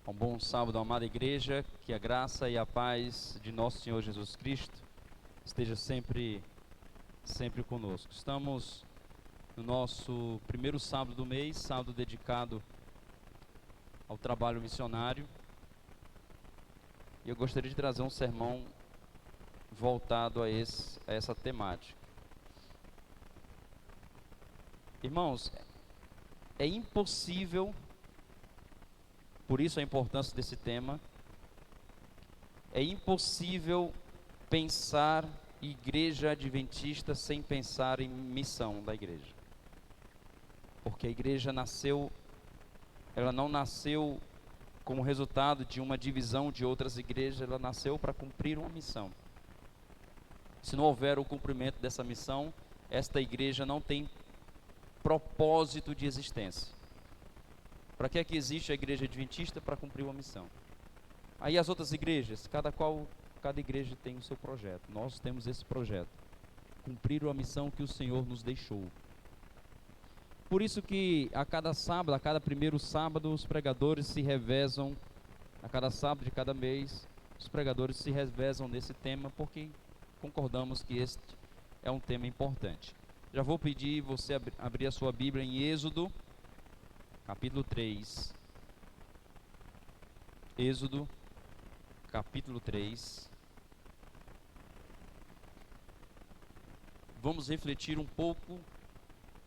Um bom sábado, amada igreja, que a graça e a paz de nosso Senhor Jesus Cristo esteja sempre conosco. Estamos no nosso primeiro sábado do mês, sábado dedicado ao trabalho missionário. E eu gostaria de trazer um sermão voltado a essa temática. Irmãos, é impossível, por isso a importância desse tema, é impossível pensar igreja adventista sem pensar em missão da igreja. Porque a igreja ela não nasceu como resultado de uma divisão de outras igrejas, ela nasceu para cumprir uma missão. Se não houver o cumprimento dessa missão, esta igreja não tem propósito de existência. Para que é que existe a igreja adventista? Para cumprir uma missão. Aí as outras igrejas, cada igreja tem o seu projeto. Nós temos esse projeto, cumprir a missão que o Senhor nos deixou. Por isso que a cada sábado, a cada primeiro sábado, os pregadores se revezam, a cada sábado de cada mês, os pregadores se revezam nesse tema, porque concordamos que este é um tema importante. Já vou pedir você abrir a sua Bíblia em Êxodo, capítulo 3. Êxodo, capítulo 3. Vamos refletir um pouco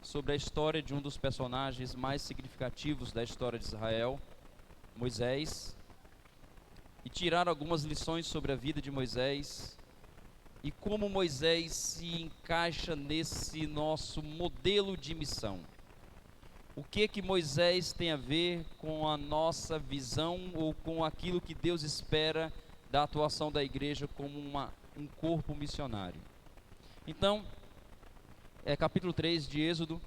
sobre a história de um dos personagens mais significativos da história de Israel, Moisés, e tirar algumas lições sobre a vida de Moisés e como Moisés se encaixa nesse nosso modelo de missão. O que Moisés tem a ver com a nossa visão ou com aquilo que Deus espera da atuação da igreja como um corpo missionário? Então, capítulo 3 de Êxodo.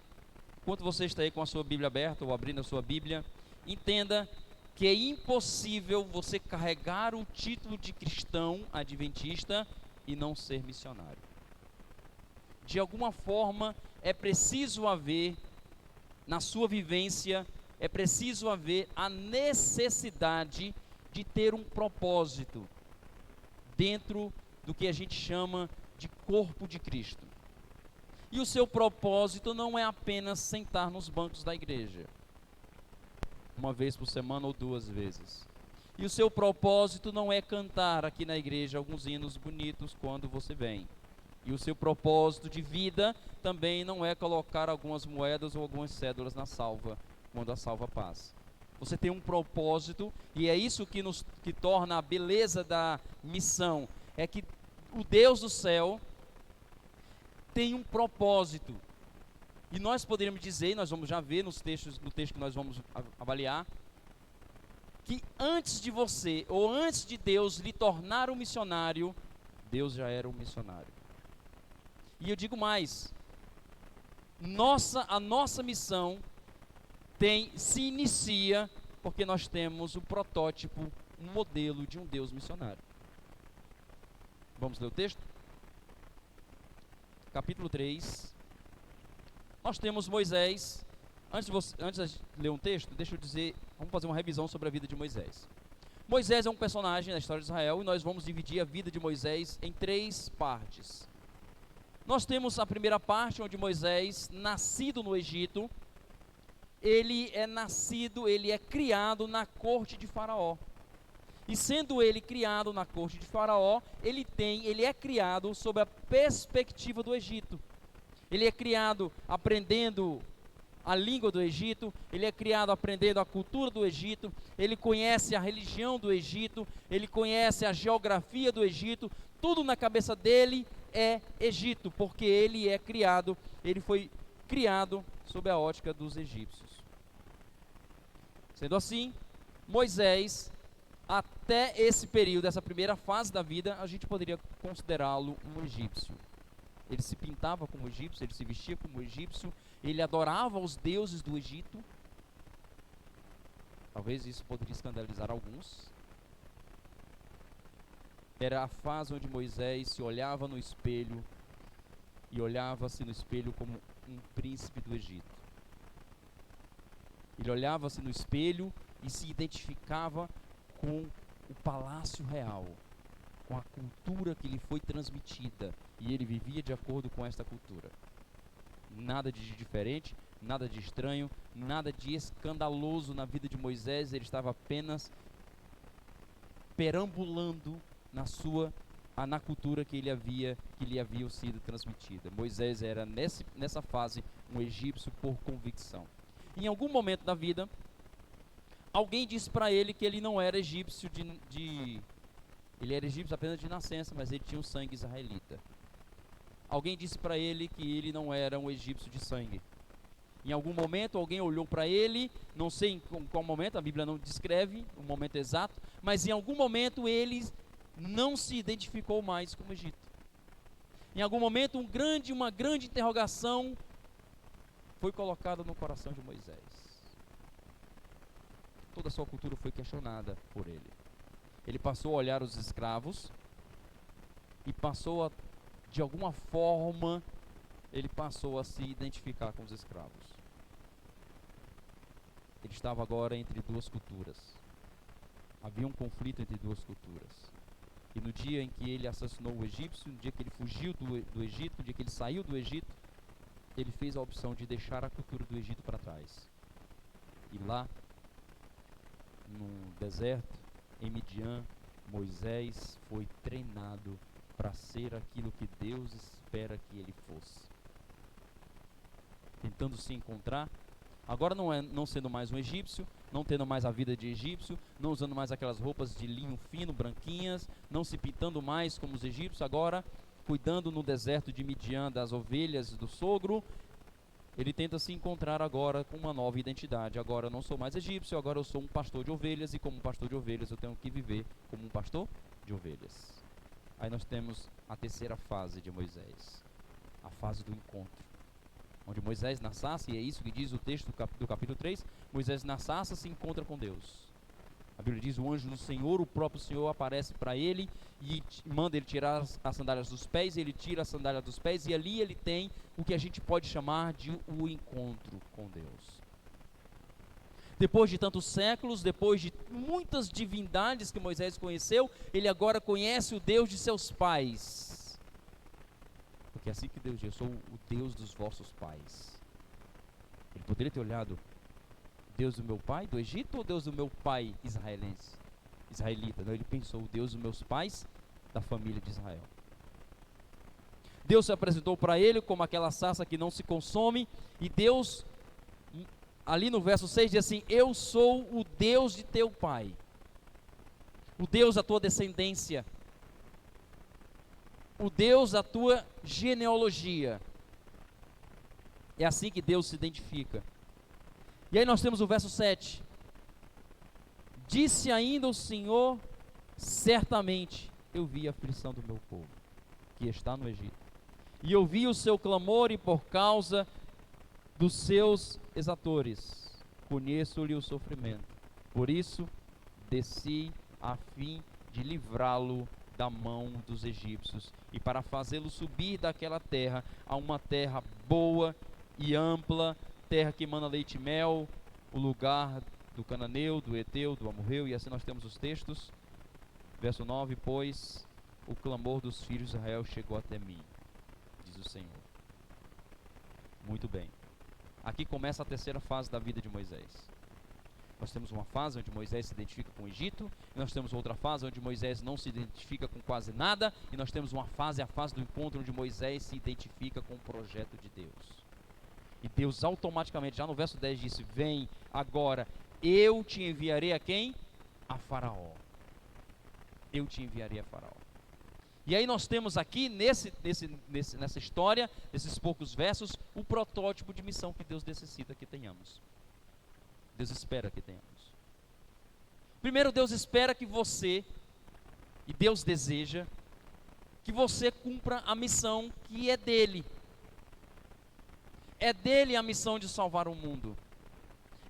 Enquanto você está aí com a sua Bíblia aberta ou abrindo a sua Bíblia, entenda que é impossível você carregar o título de cristão adventista e não ser missionário. De alguma forma, é preciso haver, na sua vivência, é preciso haver a necessidade de ter um propósito dentro do que a gente chama de corpo de Cristo. E o seu propósito não é apenas sentar nos bancos da igreja, uma vez por semana ou duas vezes. E o seu propósito não é cantar aqui na igreja alguns hinos bonitos quando você vem. E o seu propósito de vida também não é colocar algumas moedas ou algumas cédulas na salva, quando a salva passa. Você tem um propósito, e é isso que torna a beleza da missão, é que o Deus do céu tem um propósito. E nós poderíamos dizer, nós vamos já ver no texto que nós vamos avaliar, que antes de você, ou antes de Deus lhe tornar um missionário, Deus já era um missionário. E eu digo mais, a nossa missão se inicia porque nós temos o protótipo, um modelo de um Deus missionário. Vamos ler o texto? Capítulo 3. Nós temos Moisés. Antes de ler um texto, deixa eu dizer, vamos fazer uma revisão sobre a vida de Moisés. Moisés é um personagem na história de Israel e nós vamos dividir a vida de Moisés em 3 partes. Nós temos a primeira parte, onde Moisés, nascido no Egito, ele é criado na corte de Faraó. E sendo ele criado na corte de Faraó, ele é criado sob a perspectiva do Egito. Ele é criado aprendendo a língua do Egito, ele é criado aprendendo a cultura do Egito, ele conhece a religião do Egito, ele conhece a geografia do Egito, tudo na cabeça dele é Egito, porque ele foi criado sob a ótica dos egípcios. Sendo assim, Moisés, até esse período, essa primeira fase da vida, a gente poderia considerá-lo um egípcio. Ele se pintava como egípcio, ele se vestia como egípcio, ele adorava os deuses do Egito. Talvez isso poderia escandalizar alguns. Era a fase onde Moisés se olhava no espelho e olhava-se no espelho como um príncipe do Egito. Ele olhava-se no espelho e se identificava com o palácio real, com a cultura que lhe foi transmitida, e ele vivia de acordo com esta cultura. Nada de diferente, nada de estranho, nada de escandaloso na vida de Moisés. Ele estava apenas perambulando na cultura que lhe havia sido transmitida. Moisés era nessa fase um egípcio por convicção. Em algum momento da vida, alguém disse para ele que ele não era egípcio ele era egípcio apenas de nascença, mas ele tinha o sangue israelita. Alguém disse para ele que ele não era um egípcio de sangue. Em algum momento alguém olhou para ele, não sei em qual momento, a Bíblia não descreve o momento exato, mas em algum momento ele não se identificou mais como Egito. Em algum momento uma grande interrogação foi colocada no coração de Moisés. Toda a sua cultura foi questionada por ele. Ele passou a olhar os escravos e de alguma forma, ele passou a se identificar com os escravos. Ele estava agora entre duas culturas. Havia um conflito entre duas culturas. E no dia em que ele assassinou o egípcio, no dia que ele fugiu do Egito, no dia que ele saiu do Egito, ele fez a opção de deixar a cultura do Egito para trás. E lá, no deserto, em Midian, Moisés foi treinado para ser aquilo que Deus espera que ele fosse. Tentando se encontrar, agora não sendo mais um egípcio, não tendo mais a vida de egípcio, não usando mais aquelas roupas de linho fino, branquinhas, não se pintando mais como os egípcios, agora cuidando no deserto de Midian das ovelhas do sogro. Ele tenta se encontrar agora com uma nova identidade. Agora eu não sou mais egípcio, agora eu sou um pastor de ovelhas, e como pastor de ovelhas eu tenho que viver como um pastor de ovelhas. Aí nós temos a terceira fase de Moisés, a fase do encontro, onde Moisés na sarça, e é isso que diz o texto do capítulo 3, Moisés na sarça se encontra com Deus. A Bíblia diz: o anjo do Senhor, o próprio Senhor, aparece para ele e manda ele tirar as sandálias dos pés. Ele tira as sandálias dos pés e ali ele tem o que a gente pode chamar de o encontro com Deus. Depois de tantos séculos, depois de muitas divindades que Moisés conheceu, ele agora conhece o Deus de seus pais. Porque é assim que Deus diz: eu sou o Deus dos vossos pais. Ele poderia ter olhado: Deus do meu pai do Egito ou Deus do meu pai israelita? Não, ele pensou: o Deus dos meus pais da família de Israel. Deus se apresentou para ele como aquela sarça que não se consome, e Deus, ali no verso 6 diz assim: eu sou o Deus de teu pai, o Deus da tua descendência, o Deus da tua genealogia. É assim que Deus se identifica. E aí nós temos o verso 7. Disse ainda o Senhor: certamente eu vi a aflição do meu povo, que está no Egito, e eu vi o seu clamor, e por causa dos seus exatores conheço-lhe o sofrimento. Por isso desci a fim de livrá-lo da mão dos egípcios, e para fazê-lo subir daquela terra a uma terra boa e ampla, terra que emana leite e mel, o lugar do cananeu, do eteu, do amorreu. E assim nós temos os textos. Verso 9: pois o clamor dos filhos de Israel chegou até mim, diz o Senhor. Muito bem. Aqui começa a terceira fase da vida de Moisés. Nós temos uma fase onde Moisés se identifica com o Egito, e nós temos outra fase onde Moisés não se identifica com quase nada, e nós temos uma fase, a fase do encontro, onde Moisés se identifica com o projeto de Deus. E Deus automaticamente, já no verso 10 disse: vem agora, eu te enviarei a quem? A Faraó. Eu te enviarei a Faraó. E aí nós temos aqui, nessa história, nesses poucos versos, o protótipo de missão que Deus necessita que tenhamos. Deus espera que tenhamos. Primeiro, Deus espera que você, e Deus deseja, que você cumpra a missão que é dele. É dele a missão de salvar o mundo.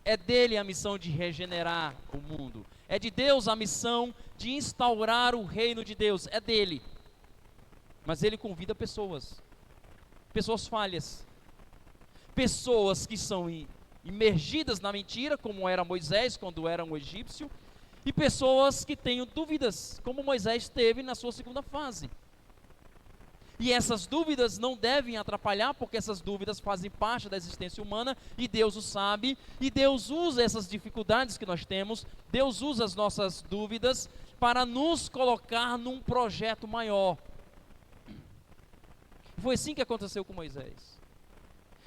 É dele a missão de regenerar o mundo. É de Deus a missão de instaurar o reino de Deus. É dele. Mas ele convida pessoas falhas, pessoas que são imergidas na mentira, como era Moisés quando era um egípcio, e pessoas que tenham dúvidas, como Moisés teve na sua segunda fase. E essas dúvidas não devem atrapalhar, porque essas dúvidas fazem parte da existência humana, e Deus o sabe, e Deus usa essas dificuldades que nós temos, Deus usa as nossas dúvidas para nos colocar num projeto maior. Foi assim que aconteceu com Moisés.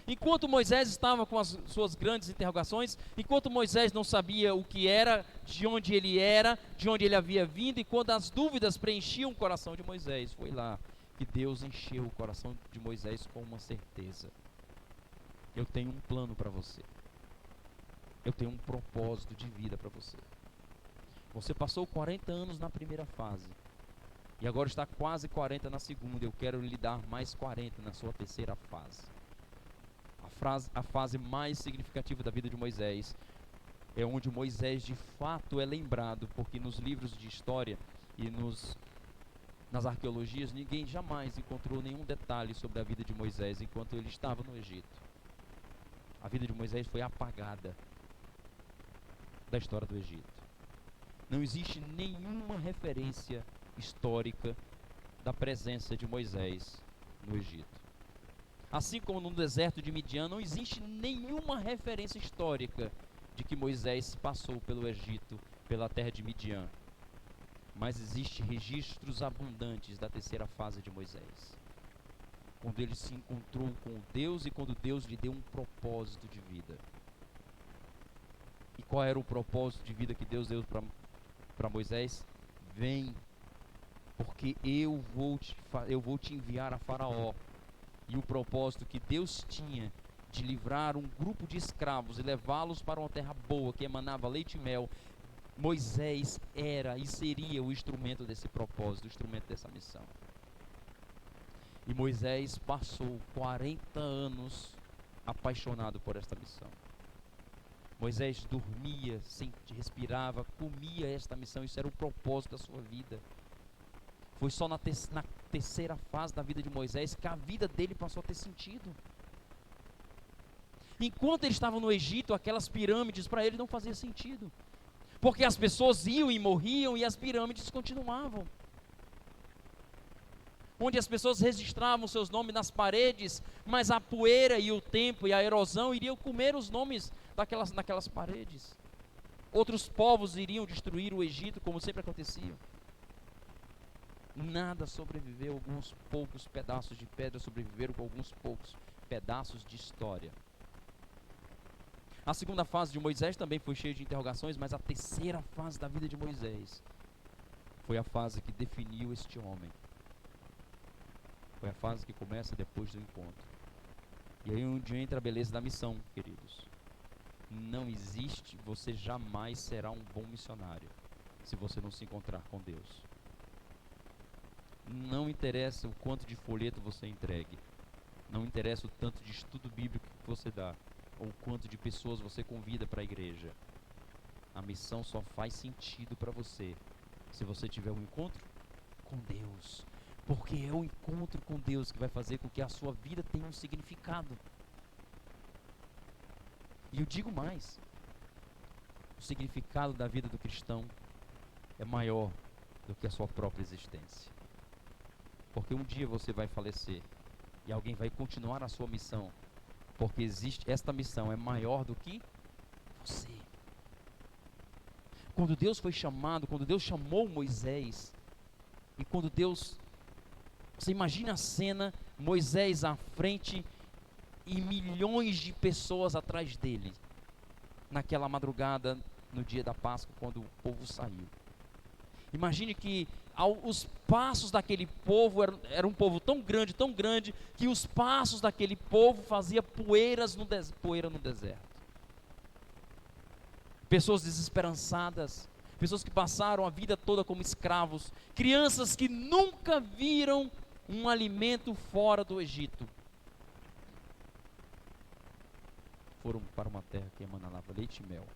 Enquanto Moisés estava com as suas grandes interrogações, enquanto Moisés não sabia o que era, de onde ele havia vindo, e quando as dúvidas preenchiam o coração de Moisés, foi lá que Deus encheu o coração de Moisés com uma certeza: eu tenho um plano para você, eu tenho um propósito de vida para você. Você passou 40 anos na primeira fase, e agora está quase 40 na segunda. Eu quero lhe dar mais 40 na sua terceira fase. A fase mais significativa da vida de Moisés é onde Moisés de fato é lembrado, porque nos livros de história e nas arqueologias ninguém jamais encontrou nenhum detalhe sobre a vida de Moisés enquanto ele estava no Egito. A vida de Moisés foi apagada da história do Egito. Não existe nenhuma referência histórica da presença de Moisés no Egito. Assim como no deserto de Midian, não existe nenhuma referência histórica de que Moisés passou pelo Egito, pela terra de Midian. Mas existem registros abundantes da terceira fase de Moisés, quando ele se encontrou com Deus e quando Deus lhe deu um propósito de vida. E qual era o propósito de vida que Deus deu para Moisés? Vem, porque eu vou te enviar a Faraó. E o propósito que Deus tinha de livrar um grupo de escravos e levá-los para uma terra boa, que emanava leite e mel, Moisés era e seria o instrumento desse propósito, o instrumento dessa missão. E Moisés passou 40 anos apaixonado por esta missão. Moisés dormia, respirava, comia esta missão. Isso era o propósito da sua vida. Foi só na terceira fase da vida de Moisés que a vida dele passou a ter sentido. Enquanto ele estava no Egito, aquelas pirâmides para ele não faziam sentido, porque as pessoas iam e morriam e as pirâmides continuavam. Onde as pessoas registravam seus nomes nas paredes, mas a poeira e o tempo e a erosão iriam comer os nomes naquelas paredes. Outros povos iriam destruir o Egito, como sempre acontecia. Nada sobreviveu, alguns poucos pedaços de pedra sobreviveram com alguns poucos pedaços de história. A segunda fase de Moisés também foi cheia de interrogações, mas a terceira fase da vida de Moisés foi a fase que definiu este homem. Foi a fase que começa depois do encontro. E aí onde entra a beleza da missão, queridos. Não existe, você jamais será um bom missionário se você não se encontrar com Deus. Não interessa o quanto de folheto você entregue, não interessa o tanto de estudo bíblico que você dá, ou o quanto de pessoas você convida para a igreja. A missão só faz sentido para você se você tiver um encontro com Deus, porque é o encontro com Deus que vai fazer com que a sua vida tenha um significado. E eu digo mais, o significado da vida do cristão é maior do que a sua própria existência. Porque um dia você vai falecer e alguém vai continuar a sua missão, porque esta missão é maior do que você. Quando Deus foi chamado, quando Deus chamou Moisés, e quando Deus, você imagina a cena, Moisés à frente e milhões de pessoas atrás dele, naquela madrugada, no dia da Páscoa, quando o povo saiu. Imagine que os passos daquele povo era um povo tão grande, que os passos daquele povo faziam poeira no deserto. Pessoas desesperançadas, pessoas que passaram a vida toda como escravos, crianças que nunca viram um alimento fora do Egito, foram para uma terra que emanava leite e mel.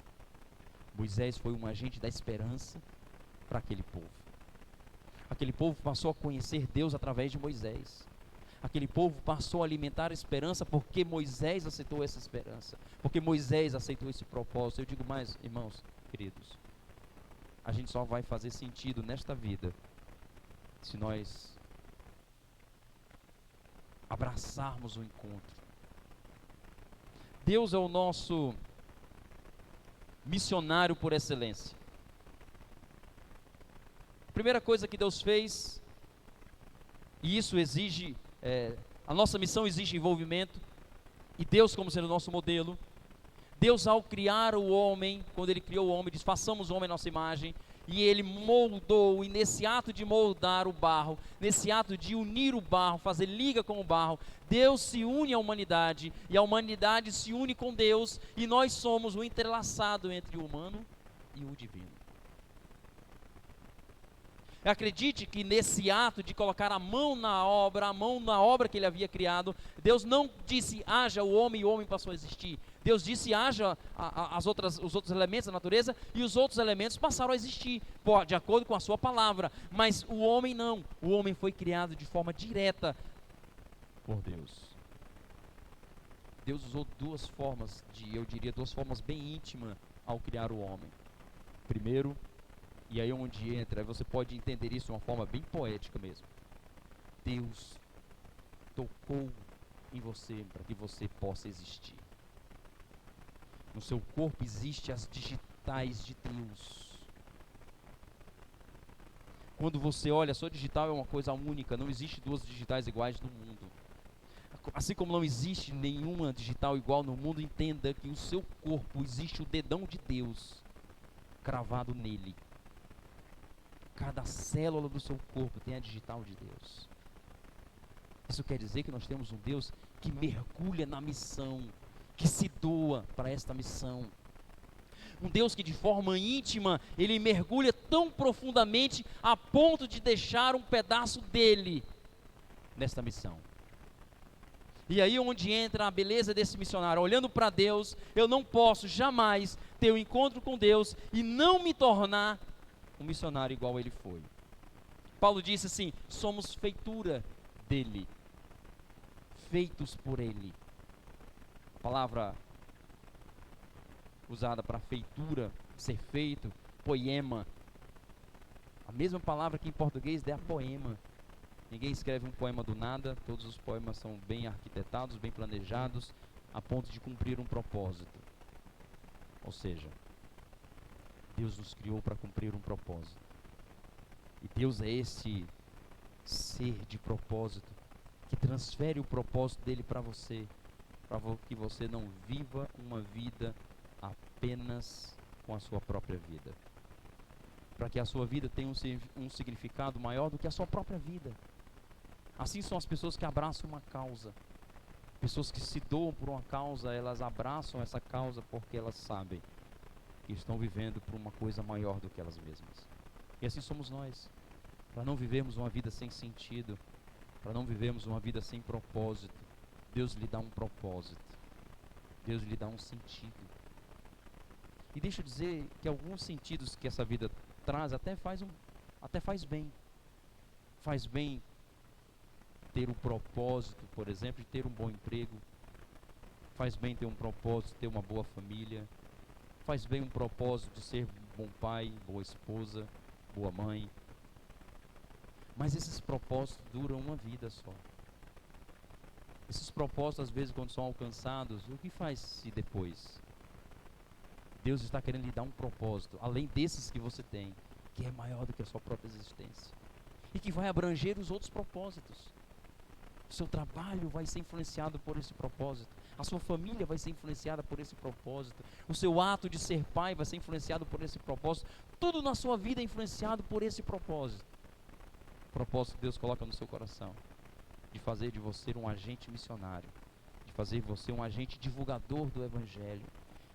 Moisés foi um agente da esperança para aquele povo. Aquele povo passou a conhecer Deus através de Moisés. Aquele povo passou a alimentar a esperança porque Moisés aceitou essa esperança, porque Moisés aceitou esse propósito. Eu digo mais, irmãos, queridos, a gente só vai fazer sentido nesta vida se nós abraçarmos o encontro. Deus é o nosso missionário por excelência. A primeira coisa que Deus fez, e isso exige, a nossa missão exige envolvimento, e Deus como sendo o nosso modelo. Deus, ao criar o homem, quando Ele criou o homem, diz: façamos o homem à nossa imagem. E Ele moldou, e nesse ato de moldar o barro, nesse ato de unir o barro, fazer liga com o barro, Deus se une à humanidade, e a humanidade se une com Deus, e nós somos o entrelaçado entre o humano e o divino. Acredite que nesse ato de colocar a mão na obra que Ele havia criado, Deus não disse haja o homem e o homem passou a existir. Deus disse haja os outros elementos da natureza, e os outros elementos passaram a existir, de acordo com a sua palavra. Mas o homem não, o homem foi criado de forma direta por Deus. Deus usou duas formas bem íntimas ao criar o homem. Primeiro, e aí onde entra, você pode entender isso de uma forma bem poética mesmo. Deus tocou em você para que você possa existir. No seu corpo existem as digitais de Deus. Quando você olha, a sua digital é uma coisa única, não existe duas digitais iguais no mundo. Assim como não existe nenhuma digital igual no mundo, entenda que o seu corpo existe o dedão de Deus cravado nele. Cada célula do seu corpo tem a digital de Deus. Isso quer dizer que nós temos um Deus que mergulha na missão, que se doa para esta missão. Um Deus que de forma íntima, Ele mergulha tão profundamente a ponto de deixar um pedaço dele nesta missão. E aí onde entra a beleza desse missionário. Olhando para Deus, eu não posso jamais ter um encontro com Deus e não me tornar um missionário igual ele foi. Paulo disse assim: somos feitura dele, feitos por ele. A palavra usada para feitura, ser feito, poema, a mesma palavra que em português é a poema. Ninguém escreve um poema do nada, todos os poemas são bem arquitetados, bem planejados, a ponto de cumprir um propósito. Ou seja, Deus nos criou para cumprir um propósito. E Deus é esse ser de propósito, que transfere o propósito dele para você, para que você não viva uma vida apenas com a sua própria vida. Para que a sua vida tenha um significado maior do que a sua própria vida. Assim são as pessoas que abraçam uma causa. Pessoas que se doam por uma causa, elas abraçam essa causa porque elas sabem que estão vivendo por uma coisa maior do que elas mesmas. E assim somos nós. Para não vivermos uma vida sem sentido, para não vivermos uma vida sem propósito, Deus lhe dá um propósito. Deus lhe dá um sentido. E deixa eu dizer que alguns sentidos que essa vida traz até faz bem. Faz bem ter um propósito, por exemplo, de ter um bom emprego. Faz bem ter um propósito de ter uma boa família. Faz bem um propósito de ser bom pai, boa esposa, boa mãe. Mas esses propósitos duram uma vida só. Esses propósitos, às vezes, quando são alcançados, o que faz-se depois? Deus está querendo lhe dar um propósito, além desses que você tem, que é maior do que a sua própria existência. E que vai abranger os outros propósitos. O seu trabalho vai ser influenciado por esse propósito. A sua família vai ser influenciada por esse propósito. O seu ato de ser pai vai ser influenciado por esse propósito. Tudo na sua vida é influenciado por esse propósito. O propósito que Deus coloca no seu coração. De fazer de você um agente missionário. De fazer de você um agente divulgador do Evangelho.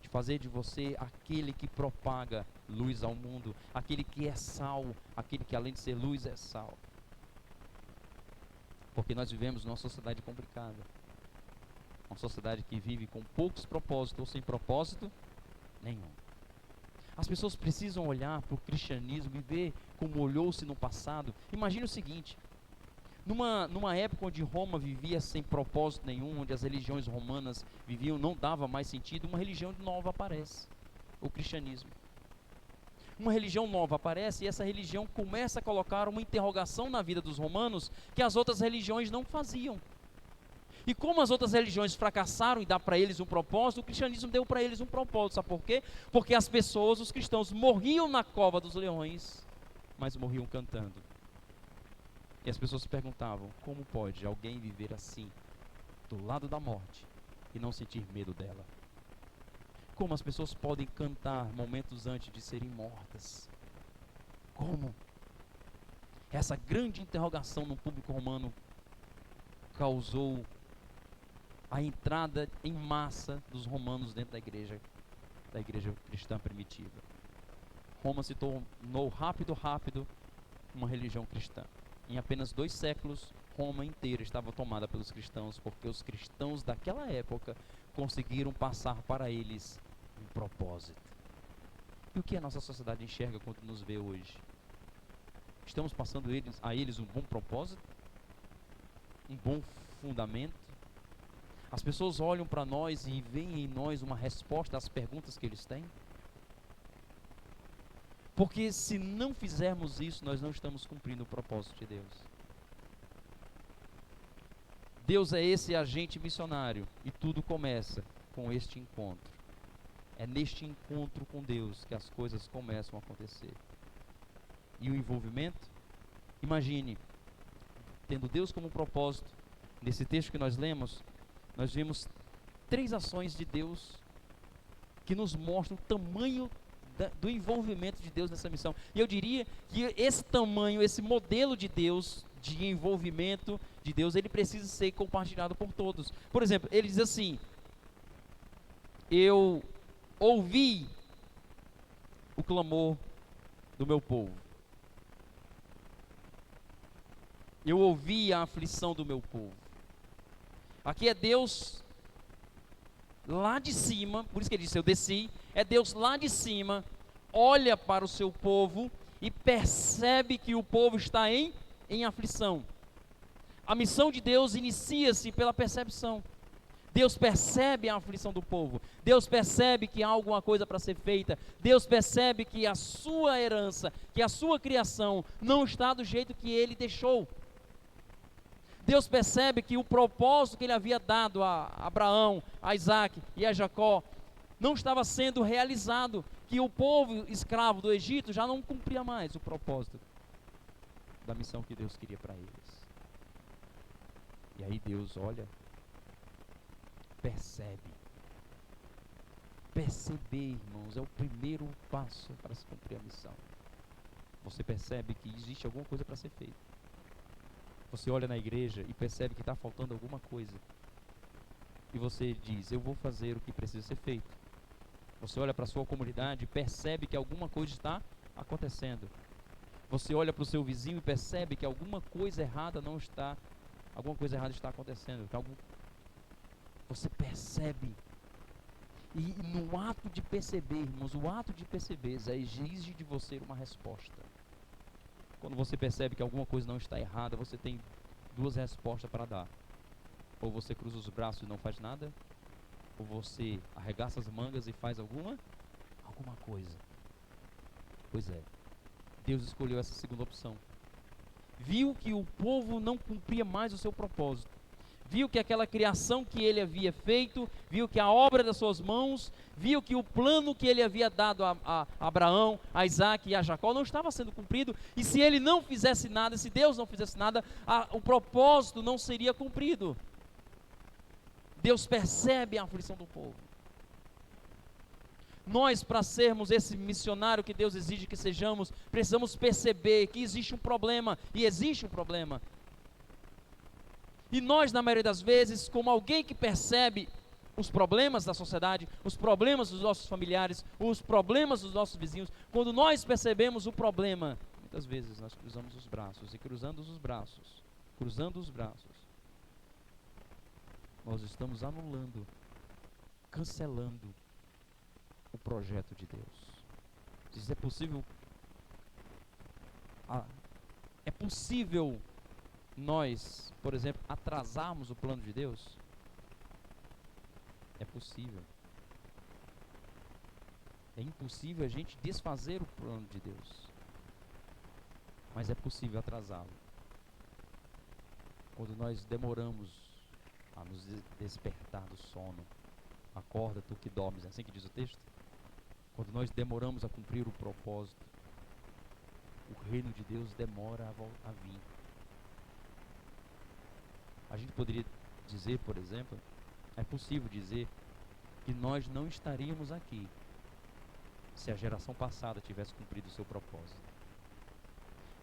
De fazer de você aquele que propaga luz ao mundo. Aquele que é sal. Aquele que além de ser luz é sal. Porque nós vivemos numa sociedade complicada. Uma sociedade que vive com poucos propósitos ou sem propósito nenhum. As pessoas precisam olhar para o cristianismo e ver como olhou-se no passado. Imagine o seguinte: numa época onde Roma vivia sem propósito nenhum, onde as religiões romanas viviam, não dava mais sentido, uma religião nova aparece, o cristianismo. uma religião nova aparece e essa religião começa a colocar uma interrogação na vida dos romanos que as outras religiões não faziam. E como as outras religiões fracassaram em dar para eles um propósito, o cristianismo deu para eles um propósito. Sabe por quê? Porque as pessoas, os cristãos, morriam na cova dos leões, mas morriam cantando. E as pessoas se perguntavam, como pode alguém viver assim, do lado da morte, e não sentir medo dela? Como as pessoas podem cantar momentos antes de serem mortas? Como? Essa grande interrogação no público romano causou a entrada em massa dos romanos dentro da igreja cristã primitiva. Roma se tornou rápido uma religião cristã. Em apenas 2 séculos, Roma inteira estava tomada pelos cristãos, porque os cristãos daquela época conseguiram passar para eles um propósito. E o que a nossa sociedade enxerga quando nos vê hoje? Estamos passando a eles um bom propósito? Um bom fundamento? As pessoas olham para nós e veem em nós uma resposta às perguntas que eles têm? Porque se não fizermos isso, nós não estamos cumprindo o propósito de Deus. Deus é esse agente missionário e tudo começa com este encontro. É neste encontro com Deus que as coisas começam a acontecer. E o envolvimento? Imagine, tendo Deus como propósito, nesse texto que nós lemos, nós vimos 3 ações de Deus que nos mostram o tamanho do envolvimento de Deus nessa missão. E eu diria que esse tamanho, esse modelo de Deus, de envolvimento de Deus, ele precisa ser compartilhado por todos. Por exemplo, ele diz assim: eu ouvi o clamor do meu povo. Eu ouvi a aflição do meu povo. Aqui é Deus lá de cima, por isso que ele disse, eu desci. É Deus lá de cima, olha para o seu povo e percebe que o povo está em aflição. A missão de Deus inicia-se pela percepção. Deus percebe a aflição do povo. Deus percebe que há alguma coisa para ser feita. Deus percebe que a sua herança, que a sua criação não está do jeito que ele deixou. Deus percebe que o propósito que ele havia dado a Abraão, a Isaac e a Jacó não estava sendo realizado, que o povo escravo do Egito já não cumpria mais o propósito da missão que Deus queria para eles. E aí Deus olha, percebe. Perceber, irmãos, é o primeiro passo para se cumprir a missão. Você percebe que existe alguma coisa para ser feita. Você olha na igreja e percebe que está faltando alguma coisa. E você diz, eu vou fazer o que precisa ser feito. Você olha para a sua comunidade e percebe que alguma coisa está acontecendo. Você olha para o seu vizinho e percebe que alguma coisa errada está acontecendo. Você percebe. E no ato de perceber, irmãos, o ato de perceber exige de você uma resposta. Quando você percebe que alguma coisa não está errada, você tem 2 respostas para dar. Ou você cruza os braços e não faz nada, ou você arregaça as mangas e faz alguma coisa. Pois é, Deus escolheu essa segunda opção. Viu que o povo não cumpria mais o seu propósito. Viu que aquela criação que ele havia feito, viu que a obra das suas mãos, viu que o plano que ele havia dado a Abraão, a Isaac e a Jacó não estava sendo cumprido, e se ele não fizesse nada, se Deus não fizesse nada, o propósito não seria cumprido. Deus percebe a aflição do povo. Nós, para sermos esse missionário que Deus exige que sejamos, precisamos perceber que existe um problema, e existe um problema. E nós, na maioria das vezes, como alguém que percebe os problemas da sociedade, os problemas dos nossos familiares, os problemas dos nossos vizinhos, quando nós percebemos o problema, muitas vezes nós cruzamos os braços, e cruzando os braços, nós estamos anulando, cancelando o projeto de Deus. Diz, é possível nós, por exemplo, atrasarmos o plano de Deus? É possível. É impossível a gente desfazer o plano de Deus, mas é possível atrasá-lo. Quando nós demoramos a nos despertar do sono, acorda tu que dormes, é assim que diz o texto? Quando nós demoramos a cumprir o propósito, o reino de Deus demora a vir. A gente poderia dizer, por exemplo, é possível dizer que nós não estaríamos aqui se a geração passada tivesse cumprido o seu propósito.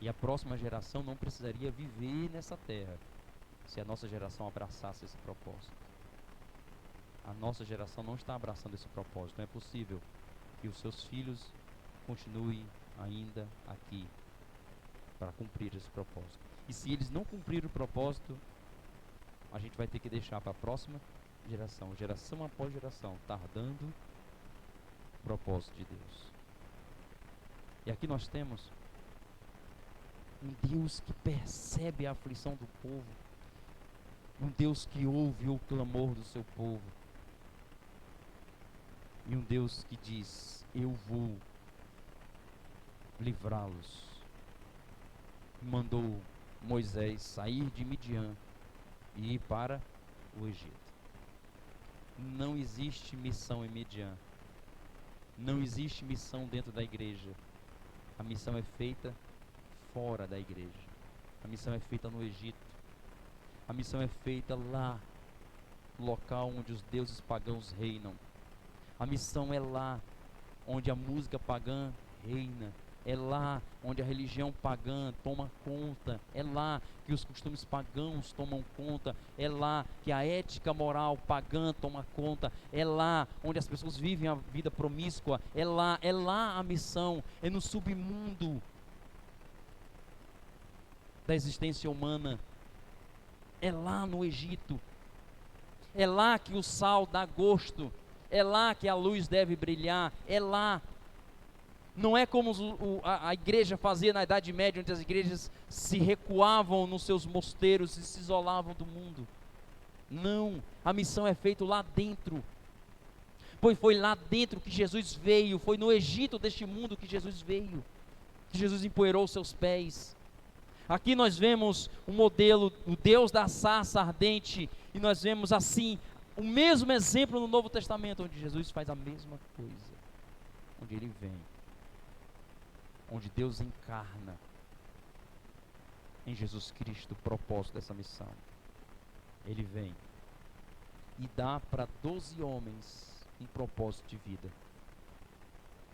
E a próxima geração não precisaria viver nessa terra se a nossa geração abraçasse esse propósito. A nossa geração não está abraçando esse propósito. Não é possível que os seus filhos continuem ainda aqui para cumprir esse propósito. E se eles não cumprirem o propósito, a gente vai ter que deixar para a próxima geração após geração, tardando o propósito de Deus. E aqui nós temos um Deus que percebe a aflição do povo, um Deus que ouve o clamor do seu povo, e um Deus que diz: eu vou livrá-los. Mandou Moisés sair de Midian e ir para o Egito. Não existe missão em Midian. Não existe missão dentro da igreja. A missão é feita fora da igreja. A missão é feita no Egito. A missão é feita lá, no local onde os deuses pagãos reinam. A missão é lá onde a música pagã reina. É lá onde a religião pagã toma conta. É lá que os costumes pagãos tomam conta. É lá que a ética moral pagã toma conta. É lá onde as pessoas vivem a vida promíscua. É lá a missão. É no submundo da existência humana. É lá no Egito. É lá que o sal dá gosto. É lá que a luz deve brilhar. É lá. Não é como a igreja fazia na Idade Média, onde as igrejas se recuavam nos seus mosteiros e se isolavam do mundo. Não, a missão é feita lá dentro. Pois foi lá dentro que Jesus veio, foi no Egito deste mundo que Jesus veio, que Jesus empoeirou seus pés. Aqui nós vemos o modelo, o Deus da sarça ardente, e nós vemos assim, o mesmo exemplo no Novo Testamento, onde Jesus faz a mesma coisa, onde Ele vem. Onde Deus encarna em Jesus Cristo o propósito dessa missão. Ele vem e dá para 12 homens um propósito de vida.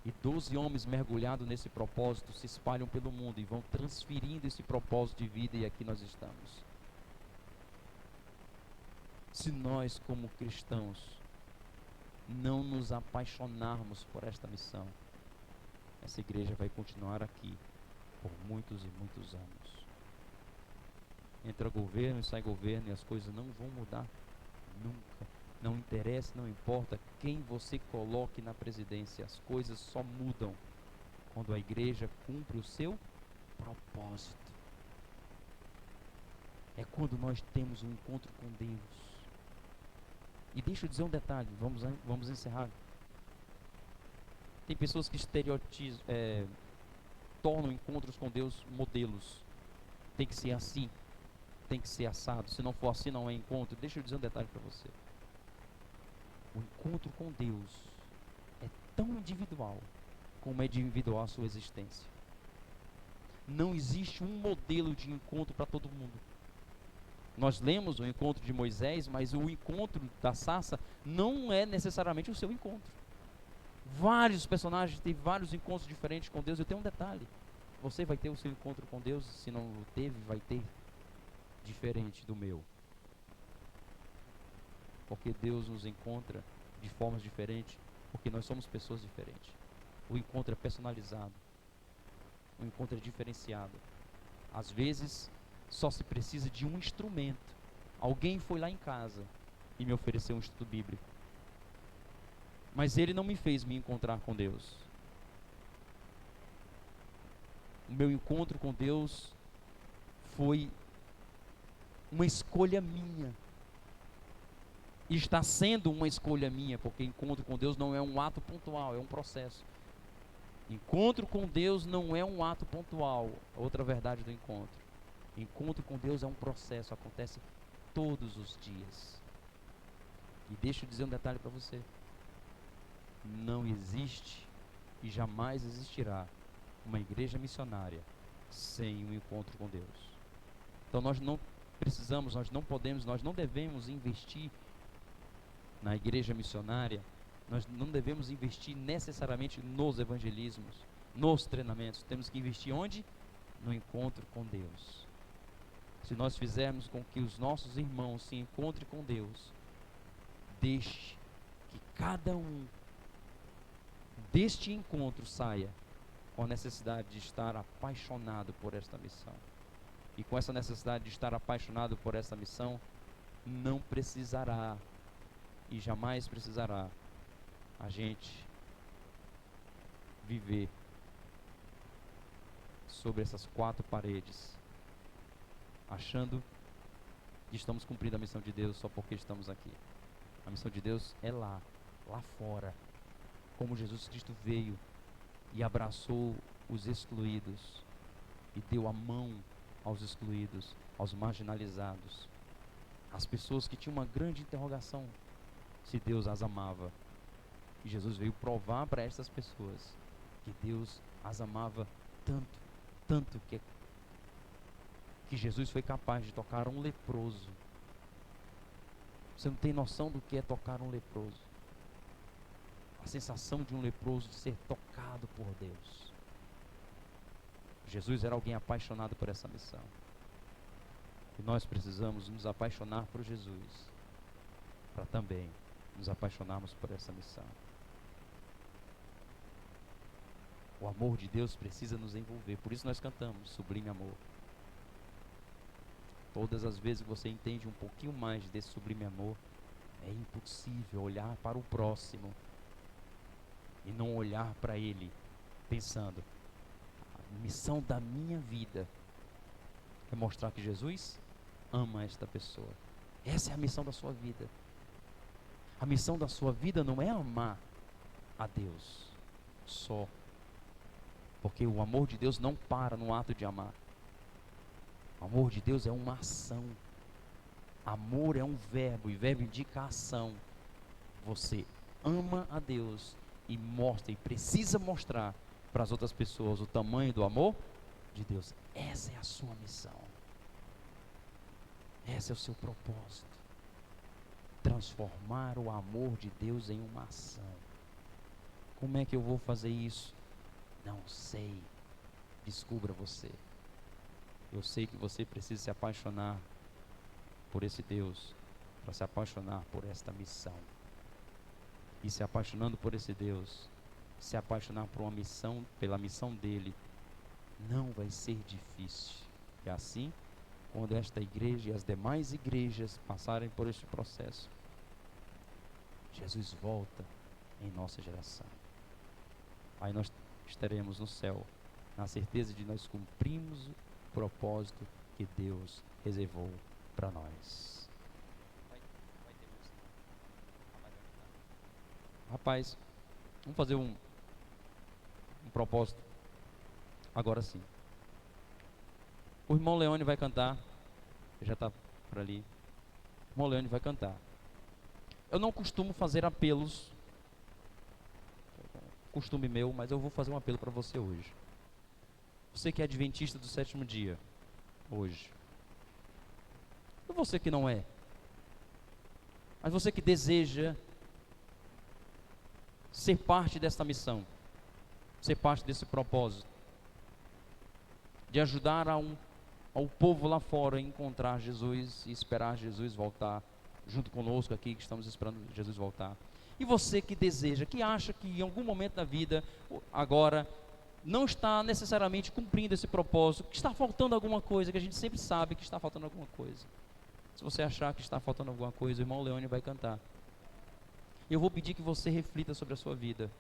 E 12 homens mergulhados nesse propósito se espalham pelo mundo e vão transferindo esse propósito de vida, e aqui nós estamos. Se nós, como cristãos, não nos apaixonarmos por esta missão, essa igreja vai continuar aqui por muitos e muitos anos. Entra governo e sai governo e as coisas não vão mudar nunca. Não interessa, não importa quem você coloque na presidência, as coisas só mudam quando a igreja cumpre o seu propósito. É quando nós temos um encontro com Deus. E deixa eu dizer um detalhe, vamos encerrar. Tem pessoas que tornam encontros com Deus modelos. Tem que ser assim, tem que ser assado. Se não for assim, não é encontro. Deixa eu dizer um detalhe para você. O encontro com Deus é tão individual como é individual a sua existência. Não existe um modelo de encontro para todo mundo. Nós lemos o encontro de Moisés, mas o encontro da sarça não é necessariamente o seu encontro. Vários personagens têm vários encontros diferentes com Deus. Eu tenho um detalhe: você vai ter o seu encontro com Deus. Se não teve, vai ter diferente do meu. Porque Deus nos encontra de formas diferentes, porque nós somos pessoas diferentes. O encontro é personalizado. O encontro é diferenciado. Às vezes, só se precisa de um instrumento. Alguém foi lá em casa e me ofereceu um estudo bíblico. Mas ele não me fez me encontrar com Deus. O meu encontro com Deus foi uma escolha minha. E está sendo uma escolha minha, porque encontro com Deus não é um ato pontual, é um processo. Encontro com Deus não é um ato pontual. Outra verdade do encontro. Encontro com Deus é um processo, acontece todos os dias. E deixa eu dizer um detalhe para você. Não existe e jamais existirá uma igreja missionária sem um encontro com Deus. Então nós não precisamos, nós não podemos, nós não devemos investir na igreja missionária. Nós não devemos investir necessariamente nos evangelismos, nos treinamentos. Temos que investir onde? No encontro com Deus. Se nós fizermos com que os nossos irmãos se encontrem com Deus, deixe que cada um deste encontro saia com a necessidade de estar apaixonado por esta missão. E com essa necessidade de estar apaixonado por esta missão, não precisará e jamais precisará a gente viver sobre essas quatro paredes, achando que estamos cumprindo a missão de Deus só porque estamos aqui. A missão de Deus é lá fora, como Jesus Cristo veio e abraçou os excluídos e deu a mão aos excluídos, aos marginalizados, às pessoas que tinham uma grande interrogação se Deus as amava. E Jesus veio provar para essas pessoas que Deus as amava tanto que Jesus foi capaz de tocar um leproso. Você não tem noção do que é tocar um leproso. A sensação de um leproso de ser tocado por Deus. Jesus era alguém apaixonado por essa missão. E nós precisamos nos apaixonar por Jesus, para também nos apaixonarmos por essa missão. O amor de Deus precisa nos envolver. Por isso nós cantamos Sublime Amor. Todas as vezes que você entende um pouquinho mais desse sublime amor, é impossível olhar para o próximo e não olhar para ele pensando: a missão da minha vida é mostrar que Jesus ama esta pessoa. Essa é a missão da sua vida. A missão da sua vida não é amar a Deus só, porque o amor de Deus não para no ato de amar. O amor de Deus é uma ação. Amor é um verbo, e verbo indica ação. Você ama a Deus e mostra, e precisa mostrar para as outras pessoas o tamanho do amor de Deus. Essa é a sua missão. Esse é o seu propósito. Transformar o amor de Deus em uma ação. Como é que eu vou fazer isso? Não sei. Descubra você. Eu sei que você precisa se apaixonar por esse Deus, para se apaixonar por esta missão. E se apaixonando por esse Deus, se apaixonar por uma missão, pela missão dele, não vai ser difícil. E assim, quando esta igreja e as demais igrejas passarem por este processo, Jesus volta em nossa geração. Aí nós estaremos no céu, na certeza de nós cumprimos o propósito que Deus reservou para nós. Rapaz, vamos fazer um propósito agora sim. O irmão Leone vai cantar. Já está por ali. O irmão Leone vai cantar. Eu não costumo fazer apelos, costume meu, mas eu vou fazer um apelo para você hoje. Você que é adventista do sétimo dia, hoje. E você que não é. Mas você que deseja ser parte desta missão, ser parte desse propósito, de ajudar ao povo lá fora a encontrar Jesus e esperar Jesus voltar, junto conosco aqui, que estamos esperando Jesus voltar. E você que deseja, que acha que em algum momento da vida, agora, não está necessariamente cumprindo esse propósito, que está faltando alguma coisa, que a gente sempre sabe que está faltando alguma coisa. Se você achar que está faltando alguma coisa, o irmão Leone vai cantar. Eu vou pedir que você reflita sobre a sua vida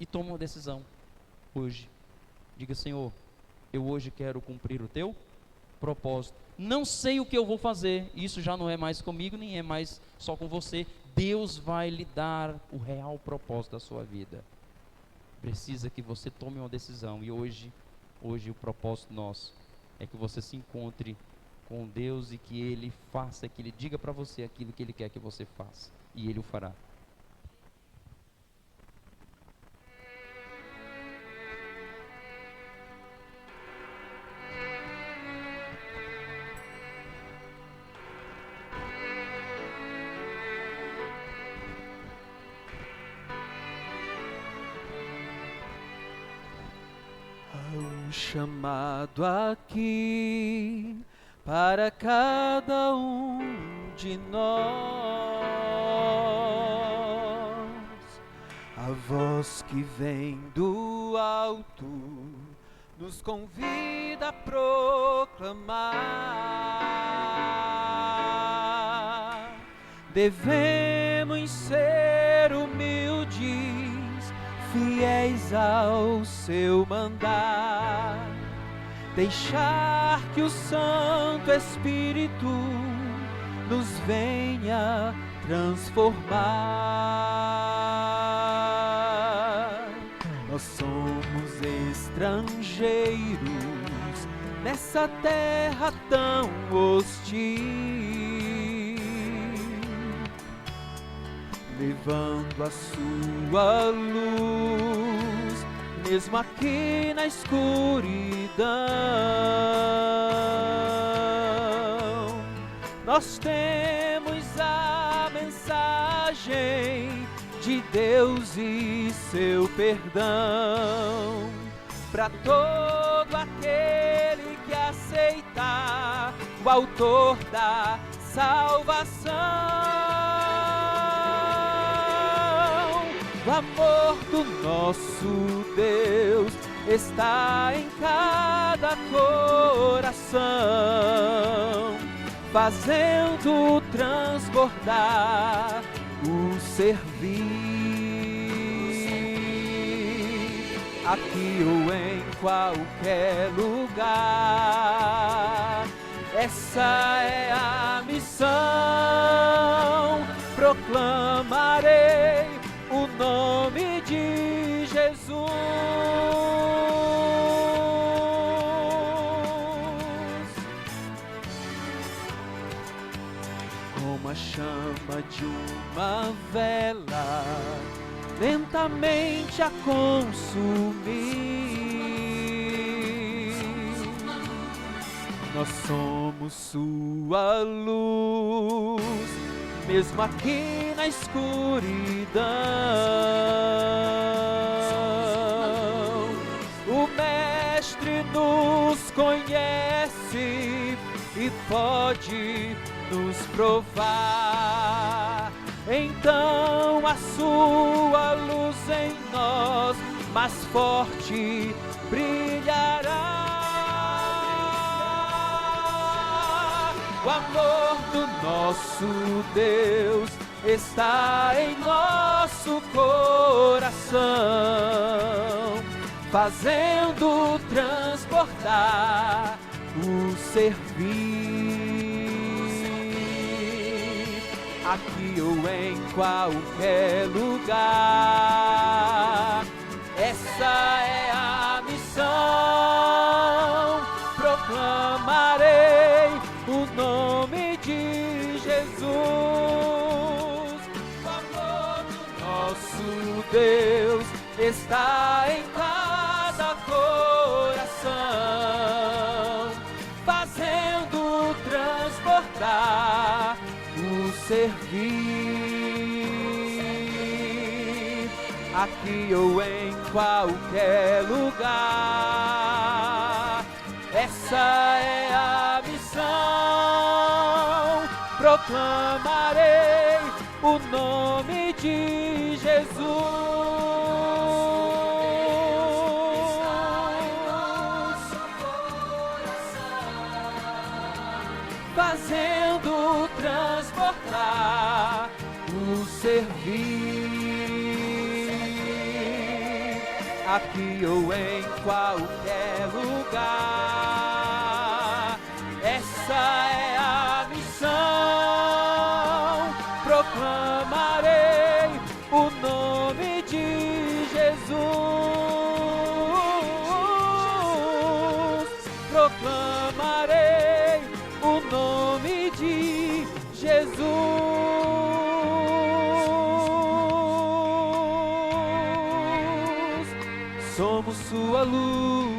e tome uma decisão hoje. Diga: Senhor, eu hoje quero cumprir o teu propósito. Não sei o que eu vou fazer, isso já não é mais comigo, nem é mais só com você. Deus vai lhe dar o real propósito da sua vida. Precisa que você tome uma decisão. E hoje o propósito nosso é que você se encontre com Deus e que Ele faça, que Ele diga para você aquilo que Ele quer que você faça. E Ele o fará. O chamado aqui para cada um de nós, a voz que vem do alto nos convida a proclamar. Devemos ser humildes, fiéis ao seu mandar, deixar que o Santo Espírito nos venha transformar. Nós somos estrangeiros nessa terra tão hostil, levando a sua luz, mesmo aqui na escuridão. Nós temos a mensagem de Deus e seu perdão para todo aquele que aceitar o autor da salvação. O amor do nosso Deus está em cada coração, fazendo transbordar o servir, aqui ou em qualquer lugar. Essa é a missão, proclamarei o nome de Jesus. Como a chama de uma vela, lentamente a consumir. Nós somos sua luz, mesmo aqui na escuridão. O Mestre nos conhece e pode nos provar. Então a sua luz em nós mais forte brilhará. O amor do nosso Deus está em nosso coração, fazendo transportar o servir, aqui ou em qualquer lugar. Essa é a missão, proclamarei o nome de Jesus. O amor do nosso Deus está em cada coração, fazendo transportar o servir, aqui ou em qualquer lugar. Essa é a missão, proclamarei o nome de Jesus. Fazendo transportar o servir, aqui ou em qualquer lugar. essa é a missão. Proclamarei o nome de Jesus. Proclamarei o nome de Jesus. Somos sua luz,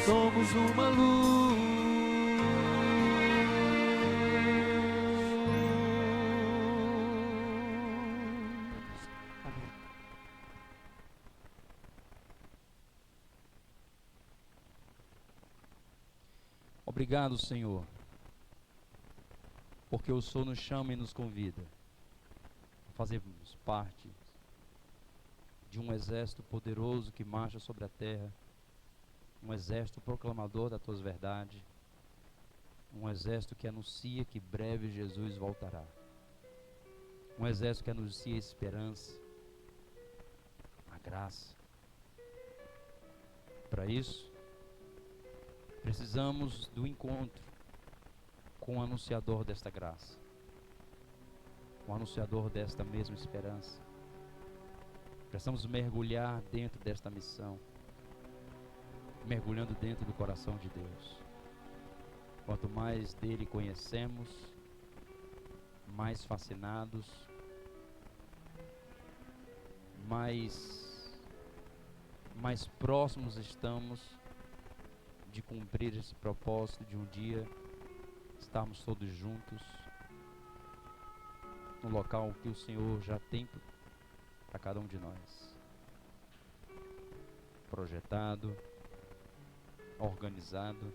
somos uma luz. Amém. Obrigado, Senhor, porque o Senhor nos chama e nos convida a fazermos parte de um exército poderoso que marcha sobre a terra, um exército proclamador das tuas verdades, um exército que anuncia que breve Jesus voltará, um exército que anuncia a esperança, a graça. Para isso, precisamos do encontro com o anunciador desta graça, o anunciador desta mesma esperança. Precisamos mergulhar dentro desta missão, mergulhando dentro do coração de Deus. Quanto mais dele conhecemos, mais fascinados, mais próximos estamos de cumprir esse propósito de um dia estarmos todos juntos no local que o Senhor já tem para cada um de nós, projetado, organizado,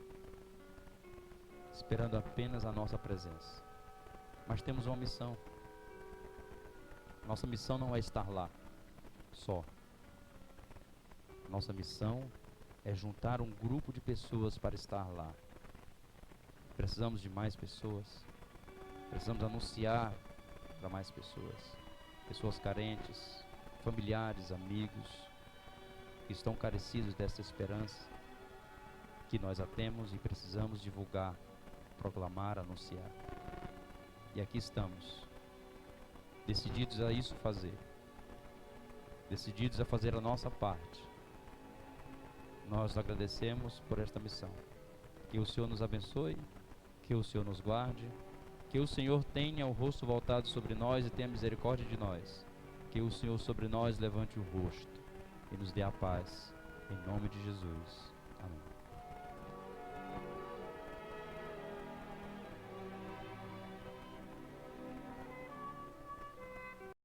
esperando apenas a nossa presença. Mas temos uma missão. Nossa missão não é estar lá só. Nossa missão é juntar um grupo de pessoas para estar lá. Precisamos de mais pessoas. Precisamos anunciar para mais pessoas. Pessoas carentes, familiares, amigos, que estão carecidos dessa esperança, que nós a temos e precisamos divulgar, proclamar, anunciar. E aqui estamos, decididos a isso fazer, decididos a fazer a nossa parte. Nós agradecemos por esta missão. Que o Senhor nos abençoe, que o Senhor nos guarde, que o Senhor tenha o rosto voltado sobre nós e tenha misericórdia de nós. Que o Senhor sobre nós levante o rosto e nos dê a paz. Em nome de Jesus. Amém.